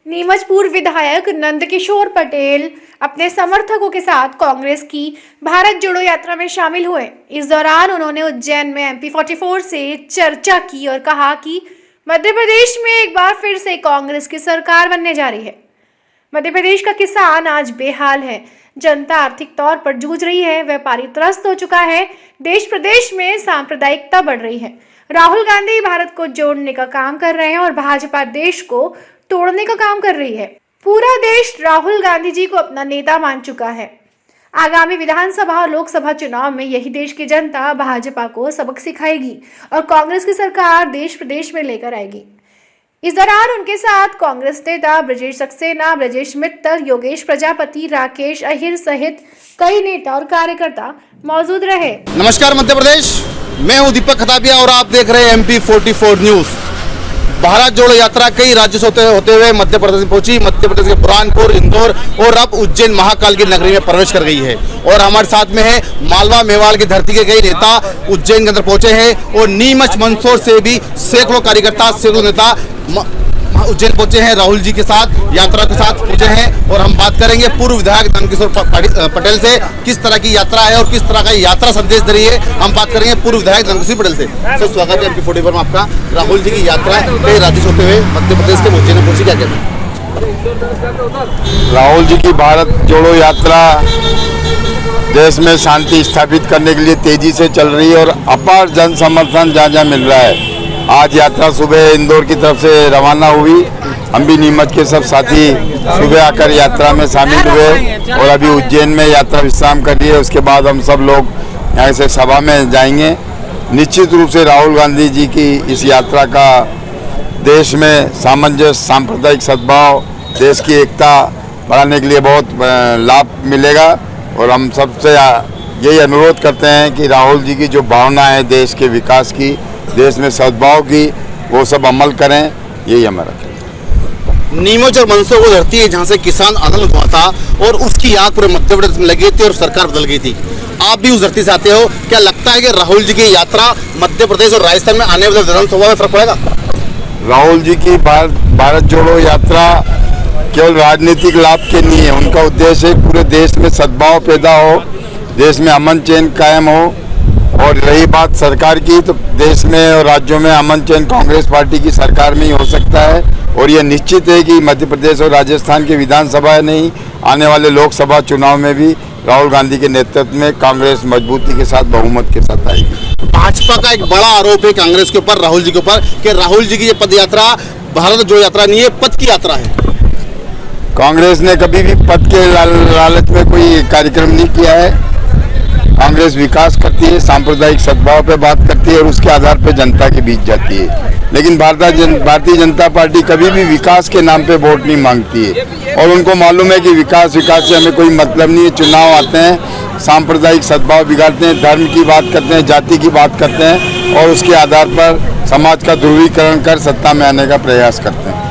नीमच पूर्व विधायक नंदकिशोर पटेल अपने समर्थकों के साथ कांग्रेस की भारत जोड़ो यात्रा में शामिल हुए। इस दौरान उन्होंने उज्जैन में MP 44 से चर्चा की और कहा कि मध्य प्रदेश में एक बार फिर से कांग्रेस की सरकार बनने जा रही है। मध्य प्रदेश का किसान आज बेहाल है, जनता आर्थिक तौर पर जूझ रही है, व्यापारी त्रस्त हो चुका है, देश प्रदेश में सांप्रदायिकता बढ़ रही है। राहुल गांधी भारत को जोड़ने का काम कर रहे हैं और भाजपा देश को तोड़ने का काम कर रही है। पूरा देश राहुल गांधी जी को अपना नेता मान चुका है। आगामी विधानसभा और लोकसभा चुनाव में यही देश की जनता भाजपा को सबक सिखाएगी और कांग्रेस की सरकार देश प्रदेश में लेकर आएगी। इस दौरान उनके साथ कांग्रेस नेता ब्रजेश सक्सेना, ब्रजेश मित्तल, योगेश प्रजापति, राकेश अहिर सहित कई नेता और कार्यकर्ता मौजूद रहे। नमस्कार मध्य प्रदेश, मैं हूं दीपक खतापिया और आप देख रहे हैं MP 44 न्यूज। भारत जोड़ो यात्रा कई राज्यों से होते हुए मध्य प्रदेश में पहुंची। मध्य प्रदेश के बुरहानपुर, इंदौर और अब उज्जैन महाकाल की नगरी में प्रवेश कर गई है। और हमारे साथ में है मालवा मेवाड़ की धरती के कई नेता उज्जैन के अंदर पहुंचे हैं और नीमच मंदसौर से भी सैकड़ों कार्यकर्ता, सैकड़ों नेता उज्जैन पहुंचे हैं। राहुल जी के साथ यात्रा के साथ पहुंचे हैं और हम बात करेंगे पूर्व विधायक नंदकिशोर पटेल से, किस तरह की यात्रा है और किस तरह का यात्रा संदेश दे रही है। हम बात करेंगे पूर्व विधायक नंदकिशोर पटेल से। सर, स्वागत है MP 44 में आपका। राहुल जी की यात्रा कई राज्यों से होते हुए मध्य प्रदेश के उज्जैन में पहुंची, क्या कहते हैं? राहुल जी की भारत जोड़ो यात्रा देश में शांति स्थापित करने के लिए तेजी से चल रही है और अपार जन समर्थन जहाँ मिल रहा है। आज यात्रा सुबह इंदौर की तरफ से रवाना हुई। हम भी नीमच के सब साथी सुबह आकर यात्रा में शामिल हुए और अभी उज्जैन में यात्रा विश्राम कर रही है। उसके बाद हम सब लोग यहाँ से सभा में जाएंगे। निश्चित रूप से राहुल गांधी जी की इस यात्रा का देश में सामंजस्य, सांप्रदायिक सद्भाव, देश की एकता बढ़ाने के लिए बहुत लाभ मिलेगा। और हम सबसे यही अनुरोध करते हैं कि राहुल जी की जो भावना है देश के विकास की, देश में सद्भाव की, वो सब अमल करें, यही हमारा। नीमच और मंदसौर वो धरती है जहाँ से किसान आंदोलन हुआ था और उसकी आग पूरे मध्य प्रदेश में लगी थी और सरकार बदल गई थी। आप भी उस धरती से आते हो, क्या लगता है कि राहुल जी की यात्रा मध्य प्रदेश और राजस्थान में आने वाले विधानसभा में फर्क पड़ेगा? राहुल जी की भारत जोड़ो यात्रा केवल राजनीतिक लाभ के नहीं है। उनका उद्देश्य है पूरे देश में सद्भाव पैदा हो, देश में अमन चैन कायम हो। और रही बात सरकार की, तो देश में और राज्यों में अमन चैन कांग्रेस पार्टी की सरकार में ही हो सकता है। और यह निश्चित है कि मध्य प्रदेश और राजस्थान की विधानसभा नहीं, आने वाले लोकसभा चुनाव में भी राहुल गांधी के नेतृत्व में कांग्रेस मजबूती के साथ, बहुमत के साथ आएगी। भाजपा का एक बड़ा आरोप है कांग्रेस के ऊपर, राहुल जी के ऊपर, कि राहुल जी की ये पद यात्रा भारत जोड़ो यात्रा नहीं है, पद की यात्रा है। कांग्रेस ने कभी भी पद के लालच में कोई कार्यक्रम नहीं किया है। कांग्रेस विकास करती है, सांप्रदायिक सद्भाव पे बात करती है और उसके आधार पे जनता के बीच जाती है। लेकिन भारतीय जनता पार्टी कभी भी विकास के नाम पे वोट नहीं मांगती है और उनको मालूम है कि विकास से हमें कोई मतलब नहीं है। चुनाव आते हैं, सांप्रदायिक सद्भाव बिगाड़ते हैं, धर्म की बात करते हैं, जाति की बात करते हैं और उसके आधार पर समाज का ध्रुवीकरण कर सत्ता में आने का प्रयास करते हैं।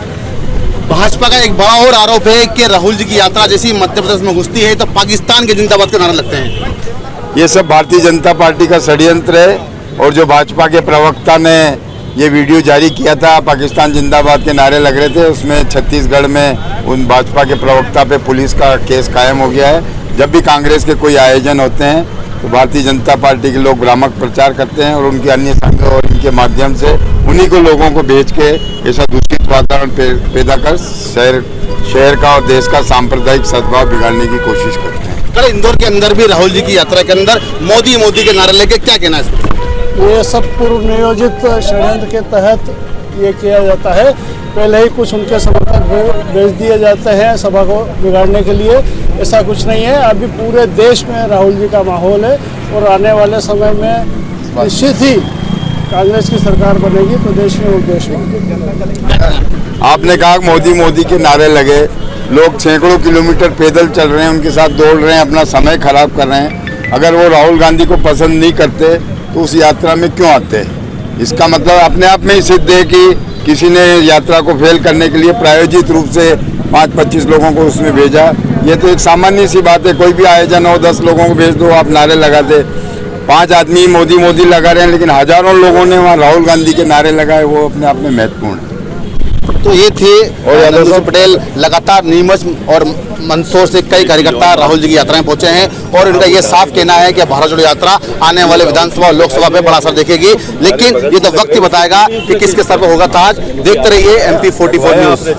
भाजपा का एक बड़ा और आरोप है कि राहुल जी की यात्रा जैसी मध्य प्रदेश में घुसती है तो पाकिस्तान के जिंदाबाद के नारे लगते हैं। ये सब भारतीय जनता पार्टी का षड्यंत्र है। और जो भाजपा के प्रवक्ता ने ये वीडियो जारी किया था, पाकिस्तान जिंदाबाद के नारे लग रहे थे, उसमें छत्तीसगढ़ में उन भाजपा के प्रवक्ता पे पुलिस का केस कायम हो गया है। जब भी कांग्रेस के कोई आयोजन होते हैं तो भारतीय जनता पार्टी के लोग भ्रामक प्रचार करते हैं और उनके अन्य संघ और इनके माध्यम से उन्हीं को लोगों को भेज के ऐसा दूषित वातावरण पैदा कर शहर का और देश का सांप्रदायिक सद्भाव बिगाड़ने की कोशिश करते हैं। कल इंदौर के अंदर भी राहुल जी की यात्रा के अंदर मोदी के नारे लेके, क्या कहना है? ये सब पूर्व नियोजित षड्यंत्र के तहत ये किया जाता है। पहले ही कुछ उनके समर्थक भेज दिए जाते हैं सभा को बिगाड़ने के लिए। ऐसा कुछ नहीं है। अभी पूरे देश में राहुल जी का माहौल है और आने वाले समय में निश्चित ही कांग्रेस की सरकार बनेगी तो देश में उद्देश्य होगा। आपने कहा मोदी के नारे लगे, लोग सैकड़ों किलोमीटर पैदल चल रहे हैं, उनके साथ दौड़ रहे हैं, अपना समय खराब कर रहे हैं। अगर वो राहुल गांधी को पसंद नहीं करते तो उस यात्रा में क्यों आते? इसका मतलब अपने आप में ही सिद्ध है कि किसी ने यात्रा को फेल करने के लिए प्रायोजित रूप से 5-25 लोगों को उसमें भेजा। ये तो एक सामान्य सी बात है। कोई भी आयोजन हो, 10 लोगों को भेज दो, आप नारे लगाते। 5 आदमी मोदी लगा रहे हैं लेकिन हजारों लोगों ने वहाँ राहुल गांधी के नारे लगाए, वो अपने आप में महत्वपूर्ण है। तो ये थे और यादव नंदू साहब। पटेल लगातार नीमच और मंदसौर से कई कार्यकर्ता राहुल जी की यात्रा में पहुंचे हैं और इनका ये साफ कहना है कि भारत जोड़ो यात्रा आने वाले विधानसभा और लोकसभा में बड़ा असर देखेगी, लेकिन ये तो वक्त ही बताएगा कि किसके सर पर होगा ताज। देखते रहिए MP44 न्यूज।